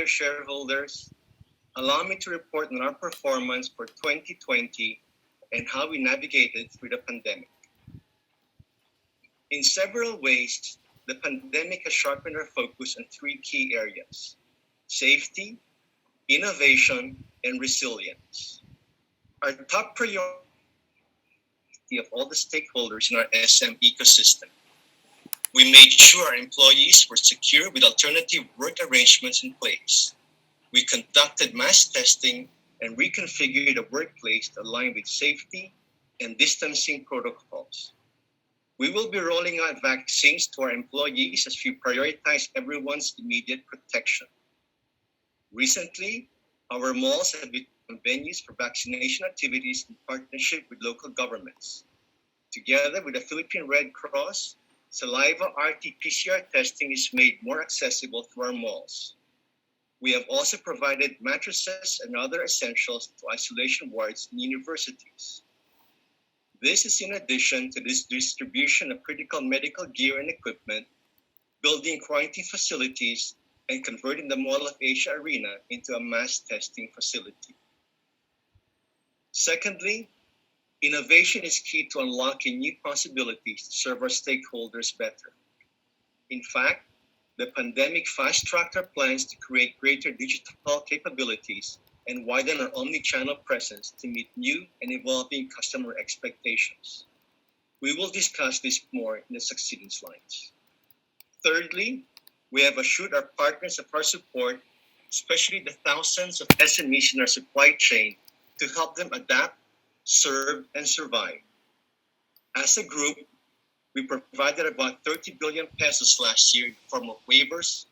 dear shareholders, allow me to report on our performance for 2020 and how we navigated through the pandemic. In several ways, the pandemic has sharpened our focus on three key areas: safety, innovation, and resilience. Our top priority of all the stakeholders in our SM ecosystem. We made sure our employees were secure with alternative work arrangements in place. We conducted mass testing and reconfigured the workplace to align with safety and distancing protocols. We will be rolling out vaccines to our employees as we prioritize everyone's immediate protection. Recently, our malls have become venues for vaccination activities in partnership with local governments. Together with the Philippine Red Cross, saliva RT-PCR testing is made more accessible through our malls. We have also provided mattresses and other essentials to isolation wards in universities. This is in addition to this distribution of critical medical gear and equipment, building quarantine facilities, and converting the Mall of Asia Arena into a mass testing facility. Secondly, innovation is key to unlocking new possibilities to serve our stakeholders better. In fact, the pandemic fast-tracked our plans to create greater digital capabilities and widen our omni-channel presence to meet new and evolving customer expectations. We will discuss this more in the succeeding slides. Thirdly, we have assured our partners of our support, especially the thousands of SMEs in our supply chain, to help them adapt, serve, and survive. As a group, we provided about 30 billion pesos last year in the form of waivers,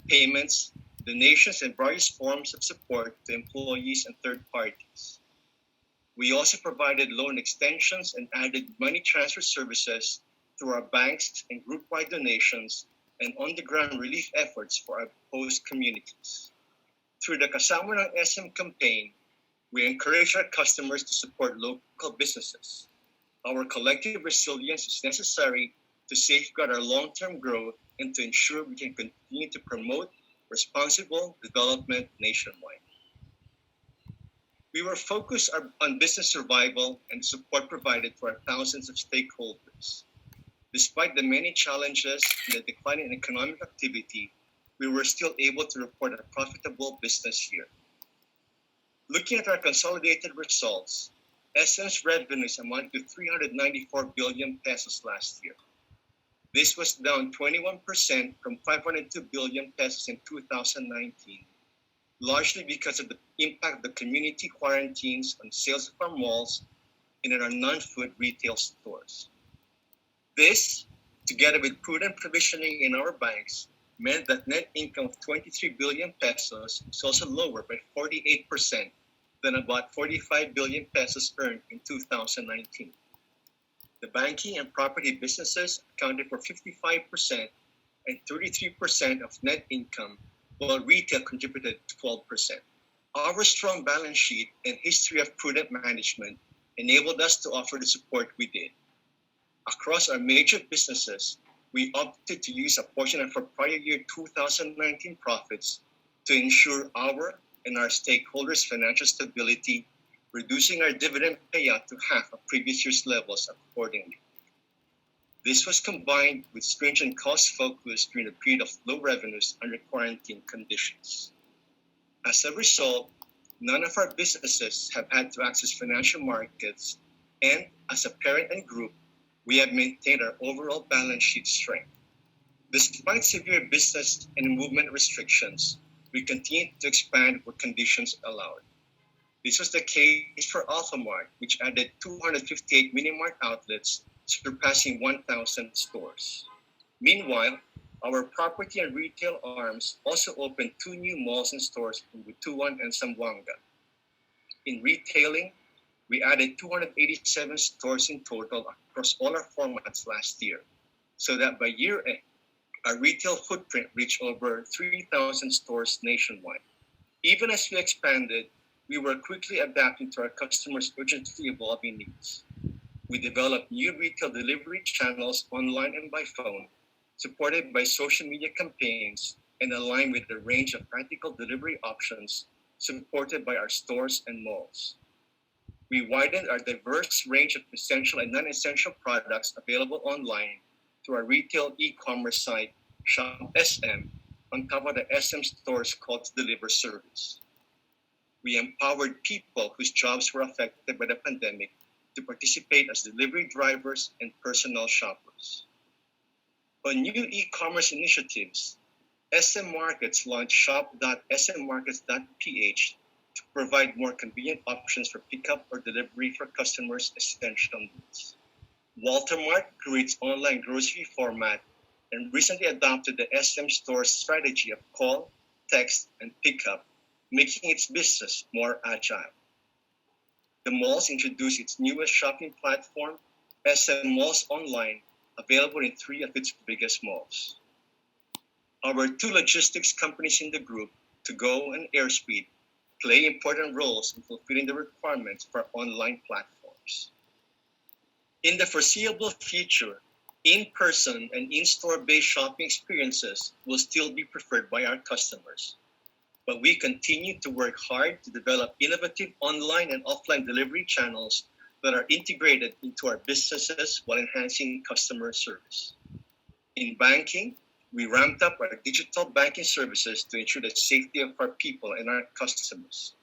payments, donations, and various forms of support to employees and third parties. We also provided loan extensions and added money transfer services through our banks and group-wide donations and on-the-ground relief efforts for our host communities. Through the Kasama ng SM campaign, we encourage our customers to support local businesses. Our collective resilience is necessary to safeguard our long-term growth and to ensure we can continue to promote responsible development nationwide. We were focused on business survival and support provided to our thousands of stakeholders. Despite the many challenges and the decline in economic activity, we were still able to report a profitable business year. Looking at our consolidated results, SM's revenues amounted to 394 billion pesos last year. This was down 21% from 502 billion pesos in 2019, largely because of the impact of the community quarantines on sales of our malls and in our non-food retail stores. This, together with prudent provisioning in our banks, meant that net income of 23 billion pesos was also lower by 48% than about 45 billion pesos earned in 2019. The banking and property businesses accounted for 55% and 33% of net income, while retail contributed 12%. Our strong balance sheet and history of prudent management enabled us to offer the support we did. Across our major businesses, we opted to use a portion of our prior year 2019 profits to ensure our and our stakeholders' financial stability, reducing our dividend payout to half of previous year's levels accordingly. This was combined with stringent cost focus during a period of low revenues under quarantine conditions. As a result, none of our businesses have had to access financial markets, and as a parent and group, we have maintained our overall balance sheet strength. Despite severe business and movement restrictions, we continued to expand where conditions allowed. This was the case for Alphamart, which added 258 mini-mart outlets, surpassing 1,000 stores. Meanwhile, our property and retail arms also opened 2 new malls and stores in Butuan and Zamboanga. In retailing, we added 287 stores in total across all our formats last year, so that by year end, our retail footprint reached over 3,000 stores nationwide. Even as we expanded, we were quickly adapting to our customers' urgently evolving needs. We developed new retail delivery channels online and by phone, supported by social media campaigns and align with the range of practical delivery options supported by our stores and malls. We widened our diverse range of essential and non-essential products available online through our retail e-commerce site, Shop SM, on top of the SM Store's call to deliver service. We empowered people whose jobs were affected by the pandemic to participate as delivery drivers and personal shoppers. On new e-commerce initiatives, SM Markets launched shop.smmarkets.ph to provide more convenient options for pickup or delivery for customers' essential needs. Walmart grew its online grocery format and recently adopted the SM Store's strategy of call, text, and pickup, making its business more agile. The malls introduced its newest shopping platform, SM Malls Online, available in 3 of its biggest malls. Our 2 logistics companies in the group, To-Go and Airspeed, play important roles in fulfilling the requirements for online platforms. In the foreseeable future, in-person and in-store based shopping experiences will still be preferred by our customers. But we continue to work hard to develop innovative online and offline delivery channels that are integrated into our businesses while enhancing customer service. In banking, we ramped up our digital banking services to ensure the safety of our people and our customers.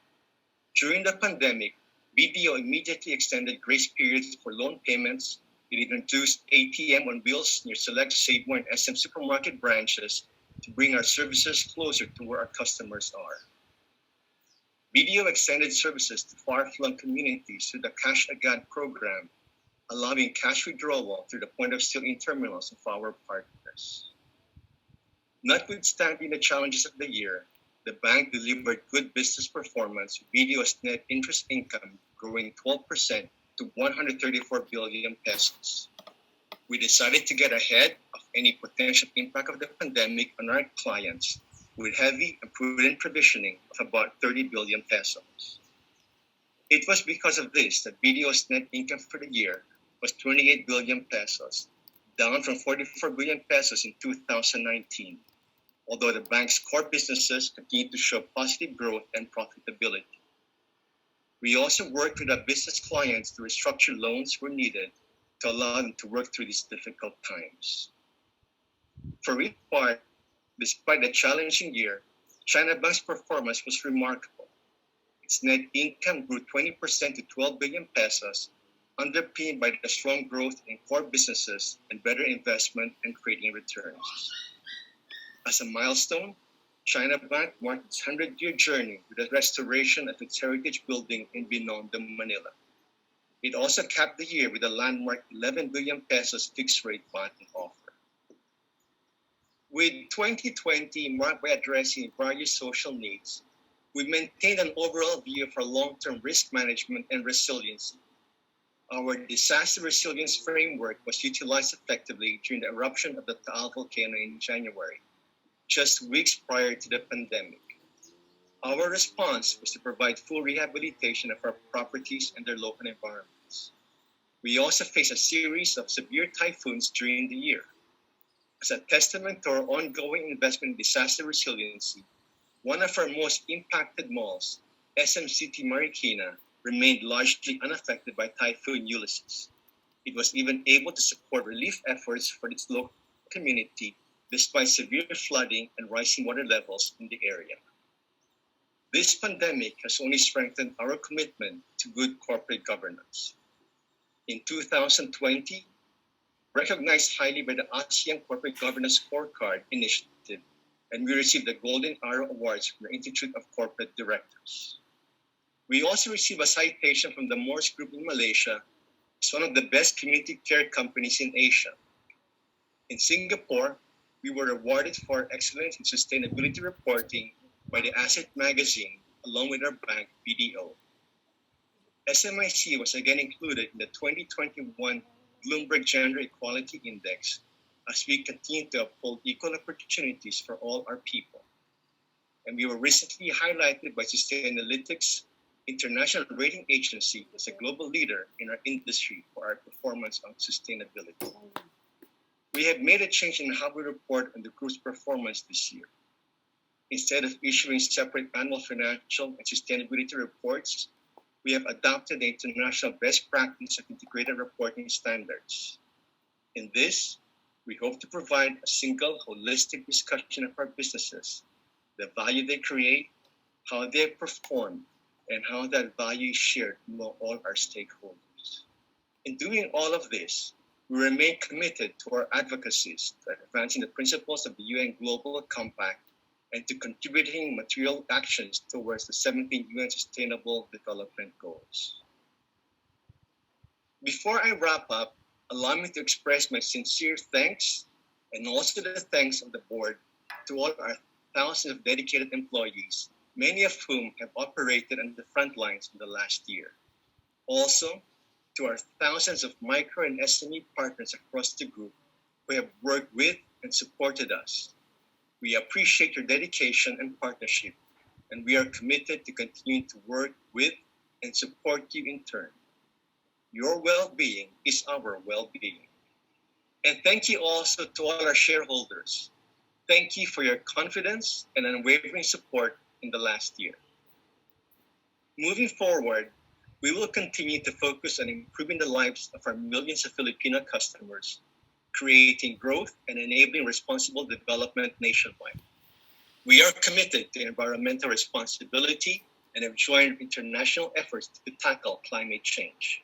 During the pandemic, BDO immediately extended grace periods for loan payments. It introduced ATM on wheels near select Sbo and SM supermarket branches to bring our services closer to where our customers are. BDO extended services to far-flung communities through the Cash Agad program, allowing cash withdrawal through the point-of-sale in terminals of our partners. Notwithstanding the challenges of the year, the bank delivered good business performance, with BDO's net interest income growing 12% to 134 billion pesos. We decided to get ahead of any potential impact of the pandemic on our clients with heavy and prudent provisioning of about 30 billion pesos. It was because of this that BDO's net income for the year was 28 billion pesos, down from 44 billion pesos in 2019, although the bank's core businesses continued to show positive growth and profitability. We also worked with our business clients to restructure loans where needed to allow them to work through these difficult times. For its part, despite a challenging year, China Bank's performance was remarkable. Its net income grew 20% to 12 billion pesos, underpinned by the strong growth in core businesses and better investment and trading returns. As a milestone, China Bank marked its 100-year journey with the restoration of its heritage building in Binondo, Manila. It also capped the year with a landmark 11 billion pesos fixed-rate bond offer. With 2020 marked by addressing various social needs, we maintained an overall view of our long-term risk management and resiliency. Our disaster resilience framework was utilized effectively during the eruption of the Taal volcano in January, just weeks prior to the pandemic. Our response was to provide full rehabilitation of our properties and their local environments. We also faced a series of severe typhoons during the year. As a testament to our ongoing investment in disaster resiliency, one of our most impacted malls, SM City Marikina, remained largely unaffected by Typhoon Ulysses. It was even able to support relief efforts for its local community despite severe flooding and rising water levels in the area. This pandemic has only strengthened our commitment to good corporate governance. In 2020, recognized highly by the ASEAN Corporate Governance Scorecard Initiative, and we received the Golden Arrow Awards from the Institute of Corporate Directors. We also received a citation from the Morse Group in Malaysia as one of the best community care companies in Asia. In Singapore, we were awarded for excellence in sustainability reporting by the Asset Magazine, along with our bank, BDO. SMIC was again included in the 2021 Bloomberg Gender Equality Index as we continue to uphold equal opportunities for all our people. And we were recently highlighted by Sustainalytics International Rating Agency as a global leader in our industry for our performance on sustainability. We have made a change in how we report on the group's performance this year. Instead of issuing separate annual financial and sustainability reports, we have adopted the international best practice of integrated reporting standards. In this, we hope to provide a single holistic discussion of our businesses, the value they create, how they perform, and how that value is shared among all our stakeholders. In doing all of this, we remain committed to our advocacies to advancing the principles of the UN Global Compact and to contributing material actions towards the 17 UN Sustainable Development Goals. Before I wrap up, allow me to express my sincere thanks and also the thanks of the board to all our thousands of dedicated employees, many of whom have operated on the front lines in the last year. Also, to our thousands of micro and SME partners across the group who have worked with and supported us. We appreciate your dedication and partnership, and we are committed to continuing to work with and support you in turn. Your well-being is our well-being. And thank you also to all our shareholders. Thank you for your confidence and unwavering support in the last year. Moving forward, we will continue to focus on improving the lives of our millions of Filipino customers, creating growth and enabling responsible development nationwide. We are committed to environmental responsibility and have joined international efforts to tackle climate change.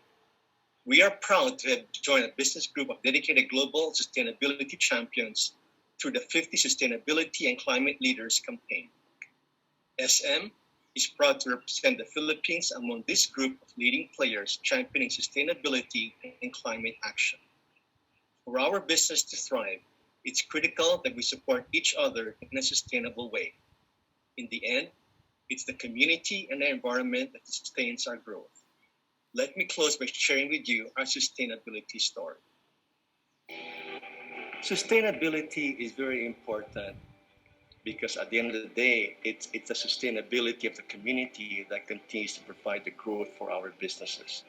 We are proud to have joined a business group of dedicated global sustainability champions through the 50 Sustainability and Climate Leaders campaign. SM is proud to represent the Philippines among this group of leading players championing sustainability and climate action. For our business to thrive, it's critical that we support each other in a sustainable way. In the end, it's the community and the environment that sustains our growth. Let me close by sharing with you our sustainability story. Sustainability is very important because at the end of the day, it's the sustainability of the community that continues to provide the growth for our businesses.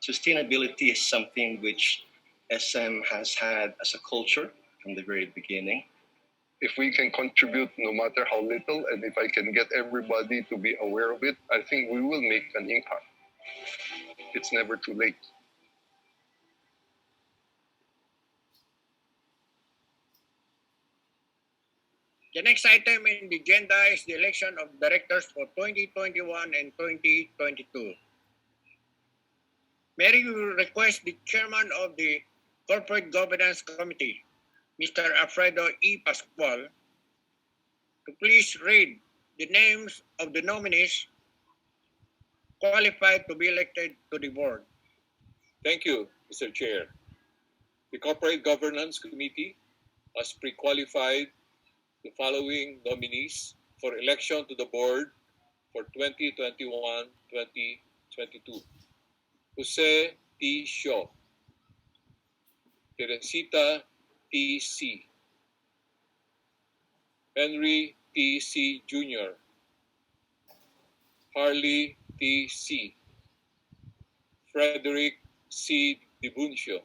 Sustainability is something which SM has had as a culture from the very beginning. If we can contribute no matter how little, and if I can get everybody to be aware of it, I think we will make an impact. It's never too late. The next item in the agenda is the election of directors for 2021 and 2022. May we request the chairman of the Corporate Governance Committee, Mr. Alfredo E. Pascual, to please read the names of the nominees qualified to be elected to the board. Thank you, Mr. Chair. The Corporate Governance Committee has pre-qualified the following nominees for election to the board for 2021-2022. Jose T. Shaw, Teresita T. C., Henry T. C. Jr., Harley T. C., Frederick C. Dibuncio,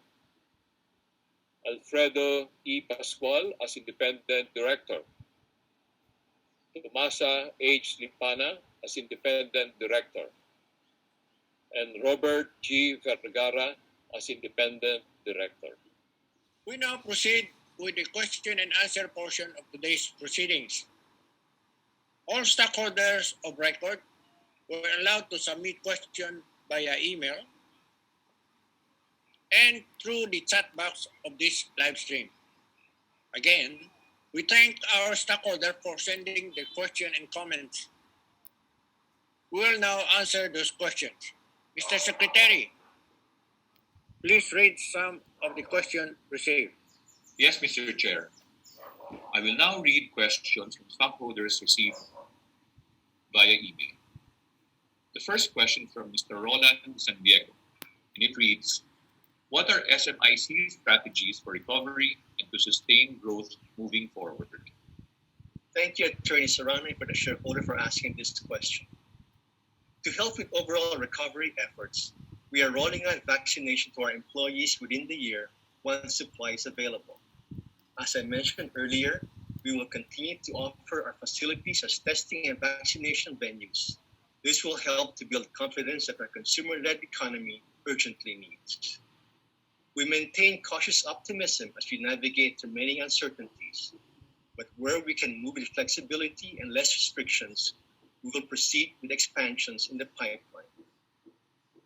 Alfredo E. Pascual as Independent Director, Tomasa H. Limpana as Independent Director, and Robert G. Vergara as Independent Director. We now proceed with the question and answer portion of today's proceedings. All stockholders of record were allowed to submit questions via email and through the chat box of this live stream. Again, we thank our stockholders for sending their questions and comments. We will now answer those questions. Mr. Secretary, please read some of the questions received. Yes, Mr. Chair. I will now read questions from stockholders received via email. The first question from Mr. Roland San Diego, and it reads, what are SMIC's strategies for recovery and to sustain growth moving forward? Thank you, Attorney Serrano, for the shareholder for asking this question. To help with overall recovery efforts, we are rolling out vaccination to our employees within the year once supply is available. As I mentioned earlier, We will continue to offer our facilities as testing and vaccination venues. This will help to build confidence that our consumer-led economy urgently needs. We maintain cautious optimism as we navigate through many uncertainties, but where we can move with flexibility and less restrictions, we will proceed with expansions in the pipeline.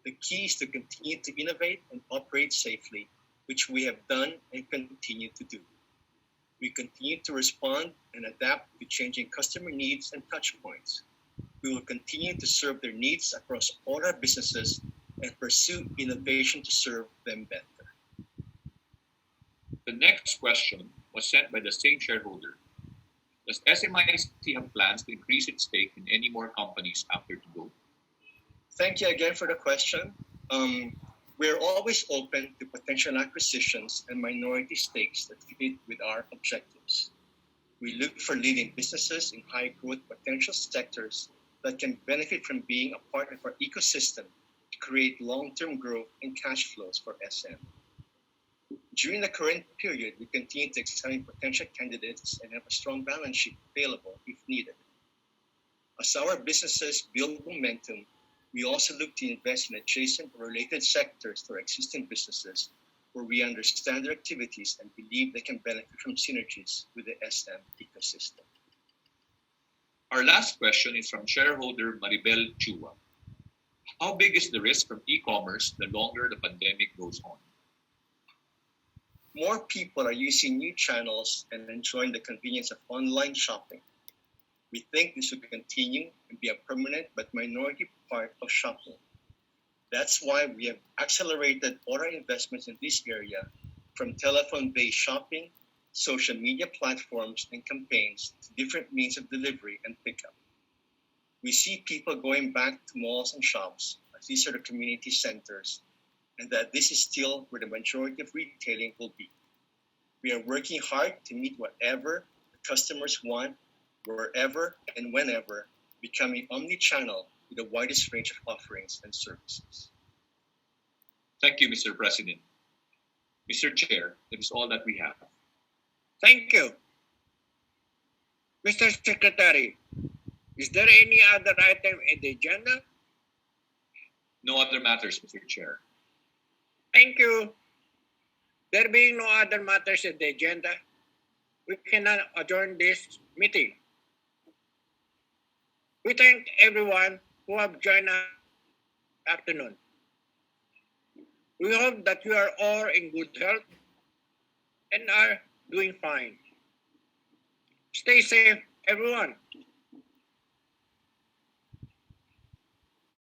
The key is to continue to innovate and operate safely, which we have done and continue to do. We continue to respond and adapt to changing customer needs and touchpoints. We will continue to serve their needs across all our businesses and pursue innovation to serve them better. The next question was sent by the same shareholder. Does SMIC have plans to increase its stake in any more companies after to go? Thank you again for the question. We're always open to potential acquisitions and minority stakes that fit with our objectives. We look for leading businesses in high growth potential sectors that can benefit from being a part of our ecosystem to create long-term growth and cash flows for SM. During the current period, we continue to examine potential candidates and have a strong balance sheet available if needed. As our businesses build momentum, we also look to invest in adjacent or related sectors to our existing businesses where we understand their activities and believe they can benefit from synergies with the SM ecosystem. Our last question is from shareholder Maribel Chua. How big is the risk from e-commerce the longer the pandemic goes on? More people are using new channels and enjoying the convenience of online shopping. We think this will continue and be a permanent but minority part of shopping. That's why we have accelerated all our investments in this area, from telephone-based shopping, social media platforms, and campaigns to different means of delivery and pickup. We see people going back to malls and shops, as these are the community centers, and that this is still where the majority of retailing will be. We are working hard to meet whatever the customers want, wherever and whenever, becoming omni-channel with the widest range of offerings and services. Thank you, Mr. President. Mr. Chair, that is all that we have. Thank you. Mr. Secretary, is there any other item in the agenda? No other matters, Mr. Chair. Thank you. There being no other matters in the agenda, we cannot adjourn this meeting. We thank everyone who have joined us this afternoon. We hope that you are all in good health and are doing fine. Stay safe, everyone.